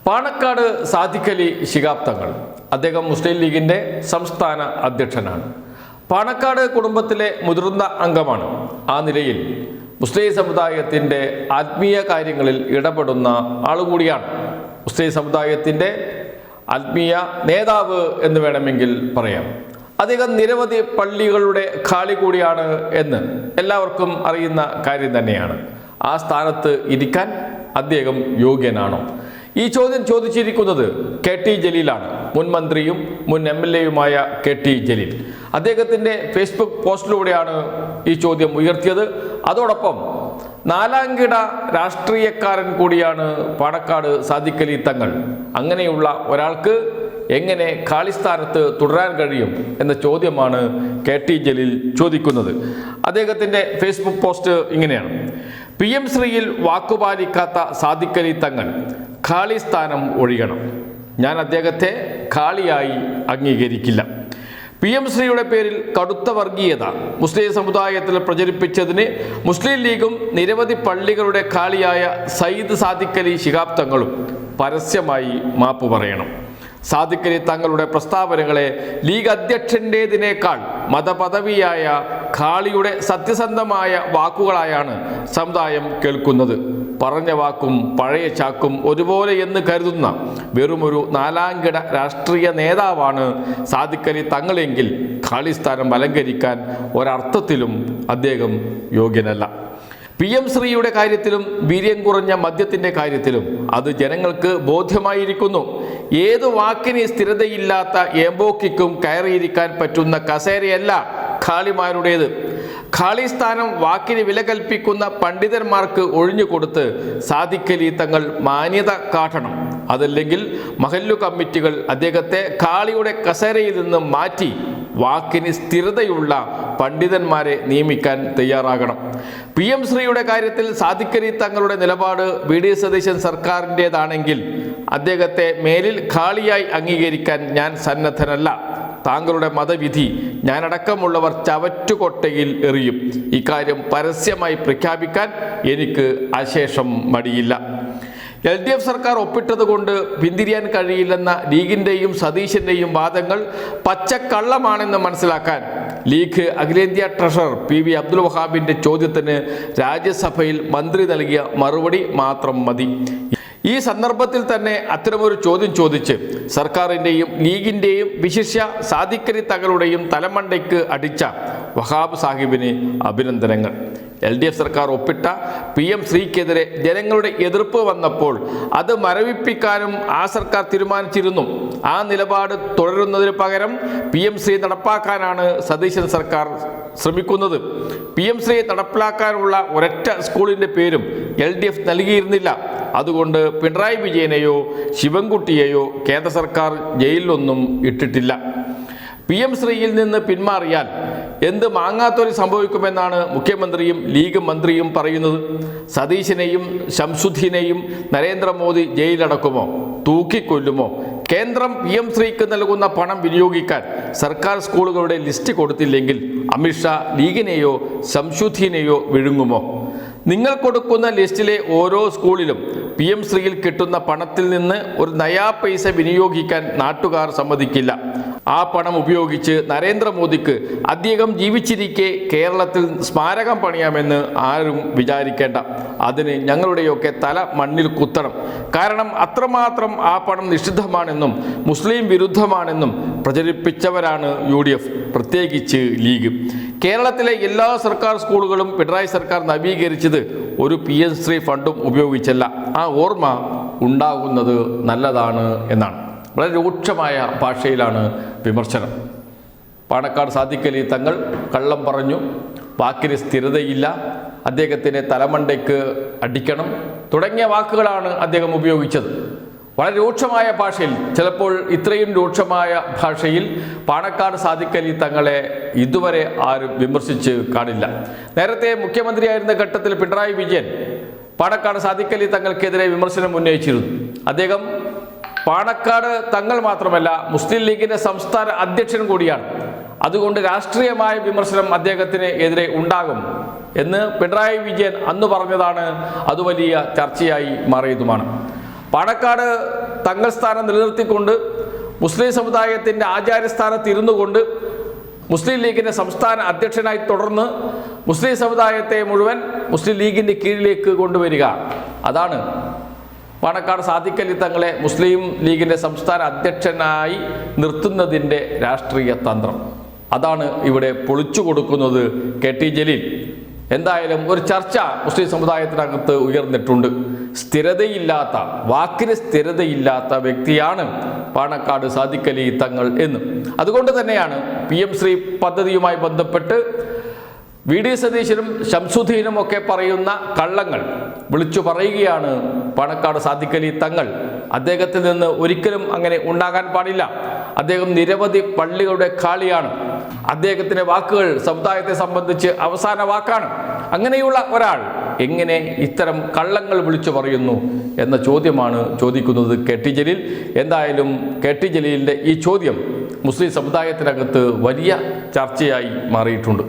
പാണക്കാട് സാദിഖ് അലി ശിഹാബ് തങ്ങൾ അദ്ദേഹം മുസ്ലിം ലീഗിൻ്റെ സംസ്ഥാന അധ്യക്ഷനാണ്. പാണക്കാട് കുടുംബത്തിലെ മുതിർന്ന അംഗമാണ്. ആ നിലയിൽ മുസ്ലിം സമുദായത്തിൻ്റെ ആത്മീയ കാര്യങ്ങളിൽ ഇടപെടുന്ന ആളുകൂടിയാണ്. മുസ്ലിം സമുദായത്തിൻ്റെ ആത്മീയ നേതാവ് എന്ന് വേണമെങ്കിൽ പറയാം. അദ്ദേഹം നിരവധി പള്ളികളുടെ ഖാലി കൂടിയാണ് എന്ന് എല്ലാവർക്കും അറിയുന്ന കാര്യം തന്നെയാണ്. ആ സ്ഥാനത്ത് ഇരിക്കാൻ അദ്ദേഹം യോഗ്യനാണോ? ഈ ചോദ്യം ചോദിച്ചിരിക്കുന്നത് കെ.ടി. ജലീലാണ്. മുൻ മന്ത്രിയും മുൻ MLA-യുമായ കെ.ടി. ജലീൽ അദ്ദേഹത്തിൻ്റെ ഫേസ്ബുക്ക് പോസ്റ്റിലൂടെയാണ് ഈ ചോദ്യം ഉയർത്തിയത്. അതോടൊപ്പം നാലാംകിട രാഷ്ട്രീയക്കാരൻ കൂടിയാണ് പാണക്കാട് സാദിഖ് അലി തങ്ങൾ. അങ്ങനെയുള്ള ഒരാൾക്ക് എങ്ങനെ ഖാലിസ്ഥാനത്ത് തുടരാൻ കഴിയും എന്ന ചോദ്യമാണ് കെ.ടി. ജലീൽ ചോദിക്കുന്നത്. അദ്ദേഹത്തിൻ്റെ ഫേസ്ബുക്ക് പോസ്റ്റ് ഇങ്ങനെയാണ്: PM ശ്രീയിൽ വാക്കുപാലിക്കാത്ത സാദിഖ് അലി തങ്ങൾ ഖാലിസ്ഥാനം ഒഴിയണം. ഞാൻ അദ്ദേഹത്തെ ഖാലിയായി അംഗീകരിക്കില്ല. PM ശ്രീയുടെ പേരിൽ കടുത്ത വർഗീയത മുസ്ലിം സമുദായത്തിൽ പ്രചരിപ്പിച്ചതിന് മുസ്ലിം ലീഗും നിരവധി പള്ളികളുടെ ഖാലിയായ സയ്യിദ് സാദിഖ് അലി ശിഹാബ് തങ്ങളും പരസ്യമായി മാപ്പ് പറയണം. സാദിഖ് അലി തങ്ങളുടെ പ്രസ്താവനകളെ ലീഗ് അധ്യക്ഷൻ്റേതിനേക്കാൾ മതപദവിയായ ഖാളിയുടെ സത്യസന്ധമായ വാക്കുകളായാണ് സമുദായം കേൾക്കുന്നത്. പറഞ്ഞ വാക്കും പഴയ ചാക്കും ഒരുപോലെ എന്ന് കരുതുന്ന വെറുമൊരു നാലാംകിട രാഷ്ട്രീയ നേതാവാണ് സാദിഖ് അലി തങ്ങളെങ്കിൽ ഖാലിസ്ഥാനം അലങ്കരിക്കാൻ ഒരർത്ഥത്തിലും അദ്ദേഹം യോഗ്യനല്ല. PM ശ്രീയുടെ കാര്യത്തിലും വീര്യം കുറഞ്ഞ മദ്യത്തിൻ്റെ കാര്യത്തിലും അത് ജനങ്ങൾക്ക് ബോധ്യമായിരിക്കുന്നു. ഏതു വാക്കിന് സ്ഥിരതയില്ലാത്ത ഏമ്പോക്കിക്കും കയറിയിരിക്കാൻ പറ്റുന്ന കസേരയല്ല ഖാളിമാരുടേത്. ഖാലിസ്ഥാനം വാക്കിന് വില കൽപ്പിക്കുന്ന പണ്ഡിതന്മാർക്ക് ഒഴിഞ്ഞുകൊടുത്ത് സാദിഖ് അലി തങ്ങൾ മാന്യത കാട്ടണം. അതല്ലെങ്കിൽ മഹല്ലു കമ്മിറ്റികൾ അദ്ദേഹത്തെ ഖാളിയുടെ കസേരയിൽ നിന്ന് മാറ്റി വാക്കിന് സ്ഥിരതയുള്ള പണ്ഡിതന്മാരെ നിയമിക്കാൻ തയ്യാറാകണം. PM ശ്രീയുടെ കാര്യത്തിൽ സാദിഖ് അലി തങ്ങളുടെ നിലപാട് VD സതീശൻ സർക്കാരിൻ്റേതാണെങ്കിൽ അദ്ദേഹത്തെ മേലിൽ ഖാളിയായി അംഗീകരിക്കാൻ ഞാൻ സന്നദ്ധനല്ല. താങ്കളുടെ മതവിധി ഞാനടക്കമുള്ളവർ ചവറ്റുകൊട്ടയിൽ എറിയും. ഇക്കാര്യം പരസ്യമായി പ്രഖ്യാപിക്കാൻ എനിക്ക് അശേഷം മടിയില്ല. LDF സർക്കാർ ഒപ്പിട്ടതുകൊണ്ട് പിന്തിരിയാൻ കഴിയില്ലെന്ന ലീഗിൻ്റെയും സതീശൻ്റെയും വാദങ്ങൾ പച്ചക്കള്ളമാണെന്ന് മനസ്സിലാക്കാൻ ലീഗ് അഖിലേന്ത്യാ ട്രഷറർ PV അബ്ദുൽ വഹാബിൻ്റെ ചോദ്യത്തിന് രാജ്യസഭയിൽ മന്ത്രി നൽകിയ മറുപടി മാത്രം മതി. ഈ സന്ദർഭത്തിൽ തന്നെ അത്തരമൊരു ചോദ്യം ചോദിച്ച് സർക്കാരിൻ്റെയും ലീഗിൻ്റെയും വിശിഷ്യ സാദിഖ് അലി തങ്ങളുടെയും തലമണ്ടയ്ക്ക് അടിച്ച വഹാബ് സാഹിബിന് അഭിനന്ദനങ്ങൾ. LDF സർക്കാർ ഒപ്പിട്ട PM ശ്രീക്കെതിരെ ജനങ്ങളുടെ എതിർപ്പ് വന്നപ്പോൾ അത് മരവിപ്പിക്കാനും ആ സർക്കാർ തീരുമാനിച്ചിരുന്നു. ആ നിലപാട് തുടരുന്നതിന് പകരം PM ശ്രീ നടപ്പാക്കാനാണ് സതീശൻ സർക്കാർ ശ്രമിക്കുന്നത്. PM ശ്രീ നടപ്പിലാക്കാനുള്ള ഒരൊറ്റ സ്കൂളിൻ്റെ പേരും LDF നൽകിയിരുന്നില്ല. അതുകൊണ്ട് പിണറായി വിജയനെയോ ശിവൻകുട്ടിയെയോ കേന്ദ്ര സർക്കാർ ജയിലിലൊന്നും ഇട്ടിട്ടില്ല. PM ശ്രീയിൽ നിന്ന് പിന്മാറിയാൽ എന്ത് മാങ്ങാത്തൊലി സംഭവിക്കുമെന്നാണ് മുഖ്യമന്ത്രിയും ലീഗ് മന്ത്രിയും പറയുന്നത്. സതീശനെയും ശംസുദ്ദീനെയും നരേന്ദ്രമോദി ജയിലടക്കുമോ, തൂക്കിക്കൊല്ലുമോ? കേന്ദ്രം PM ശ്രീക്ക് നൽകുന്ന പണം വിനിയോഗിക്കാൻ സർക്കാർ സ്കൂളുകളുടെ ലിസ്റ്റ് കൊടുത്തില്ലെങ്കിൽ അമിത്ഷാ ലീഗിനെയോ ശംസുദ്ദീനെയോ വിഴുങ്ങുമോ? നിങ്ങൾ കൊടുക്കുന്ന ലിസ്റ്റിലെ ഓരോ സ്കൂളിലും PM ശ്രീയിൽ കിട്ടുന്ന പണത്തിൽ നിന്ന് ഒരു നയാ പൈസ വിനിയോഗിക്കാൻ നാട്ടുകാർ സമ്മതിക്കില്ല. ആ പണം ഉപയോഗിച്ച് നരേന്ദ്രമോദിക്ക് അദ്ദേഹം ജീവിച്ചിരിക്കെ കേരളത്തിൽ സ്മാരകം പണിയാമെന്ന് ആരും വിചാരിക്കേണ്ട. അതിന് ഞങ്ങളുടെയൊക്കെ തല മണ്ണിൽ കുത്തണം. കാരണം അത്രമാത്രം ആ പണം നിഷിദ്ധമാണെന്നും മുസ്ലിം വിരുദ്ധമാണെന്നും പ്രചരിപ്പിച്ചവരാണ് UDF, പ്രത്യേകിച്ച് ലീഗ്. കേരളത്തിലെ എല്ലാ സർക്കാർ സ്കൂളുകളും പിണറായി സർക്കാർ നവീകരിച്ചത് ഒരു PM ശ്രീ ഫണ്ടും ഉപയോഗിച്ചല്ല. ആ ഓർമ്മ ഉണ്ടാകുന്നത് നല്ലതാണ് എന്നാണ്. വളരെ രൂക്ഷമായ ഭാഷയിലാണ് വിമർശനം. പാണക്കാട് സാദിഖ് അലി തങ്ങൾ കള്ളം പറഞ്ഞു, വാക്കിന് സ്ഥിരതയില്ല, അദ്ദേഹത്തിനെ തലമണ്ടയ്ക്ക് അടിക്കണം തുടങ്ങിയ വാക്കുകളാണ് അദ്ദേഹം ഉപയോഗിച്ചത്. വളരെ രൂക്ഷമായ ഭാഷയിൽ, ചിലപ്പോൾ ഇത്രയും രൂക്ഷമായ ഭാഷയിൽ പാണക്കാട് സാദിഖ് അലി തങ്ങളെ ഇതുവരെ ആരും വിമർശിച്ച് കാണില്ല. നേരത്തെ മുഖ്യമന്ത്രിയായിരുന്ന ഘട്ടത്തിൽ പിണറായി വിജയൻ പാണക്കാട് സാദിഖ് അലി തങ്ങൾക്കെതിരെ വിമർശനം ഉന്നയിച്ചിരുന്നു. അദ്ദേഹം പാണക്കാട് തങ്ങൾ മാത്രമല്ല മുസ്ലിം ലീഗിൻ്റെ സംസ്ഥാന അധ്യക്ഷൻ കൂടിയാണ്. അതുകൊണ്ട് രാഷ്ട്രീയമായ വിമർശനം അദ്ദേഹത്തിന് എതിരെ ഉണ്ടാകും എന്ന് പിണറായി വിജയൻ അന്ന് പറഞ്ഞതാണ്. അത് വലിയ ചർച്ചയായി മാറിയതുമാണ്. പാണക്കാട് തങ്ങൾ സ്ഥാനം നിലനിർത്തിക്കൊണ്ട് മുസ്ലിം സമുദായത്തിൻ്റെ ആചാര്യസ്ഥാനത്ത് ഇരുന്നു കൊണ്ട് മുസ്ലിം ലീഗിൻ്റെ സംസ്ഥാന അധ്യക്ഷനായി തുടർന്ന് മുസ്ലിം സമുദായത്തെ മുഴുവൻ മുസ്ലിം ലീഗിൻ്റെ കീഴിലേക്ക് കൊണ്ടുവരിക, അതാണ് പാണക്കാട് സാദിഖ് അലി തങ്ങളെ മുസ്ലിം ലീഗിൻ്റെ സംസ്ഥാന അധ്യക്ഷനായി നിർത്തുന്നതിൻ്റെ രാഷ്ട്രീയ തന്ത്രം. അതാണ് ഇവിടെ പൊളിച്ചു കൊടുക്കുന്നത് KT ജലീൽ. എന്തായാലും ഒരു ചർച്ച മുസ്ലിം സമുദായത്തിനകത്ത് ഉയർന്നിട്ടുണ്ട്. സ്ഥിരതയില്ലാത്ത, വാക്കിന് സ്ഥിരതയില്ലാത്ത വ്യക്തിയാണ് പാണക്കാട് സാദിഖ് അലി തങ്ങൾ എന്ന്. അതുകൊണ്ട് തന്നെയാണ് PM ശ്രീ പദ്ധതിയുമായി ബന്ധപ്പെട്ട് VD സതീശനും ശംസുദ്ദീനും ഒക്കെ പറയുന്ന കള്ളങ്ങൾ വിളിച്ചു പറയുകയാണ് പാണക്കാട് സാദിഖ് അലി തങ്ങൾ. അദ്ദേഹത്തിൽ നിന്ന് ഒരിക്കലും അങ്ങനെ ഉണ്ടാകാൻ പാടില്ല. അദ്ദേഹം നിരവധി പള്ളികളുടെ കാളിയാണ്. അദ്ദേഹത്തിൻ്റെ വാക്കുകൾ സമുദായത്തെ സംബന്ധിച്ച് അവസാന വാക്കാണ്. അങ്ങനെയുള്ള ഒരാൾ എങ്ങനെ ഇത്തരം കള്ളങ്ങൾ വിളിച്ചു പറയുന്നു എന്ന ചോദ്യമാണ് ചോദിക്കുന്നത് KT ജലീൽ. എന്തായാലും KT ജലീലിൻ്റെ ഈ ചോദ്യം മുസ്ലിം സമുദായത്തിനകത്ത് വലിയ ചർച്ചയായി മാറിയിട്ടുണ്ട്.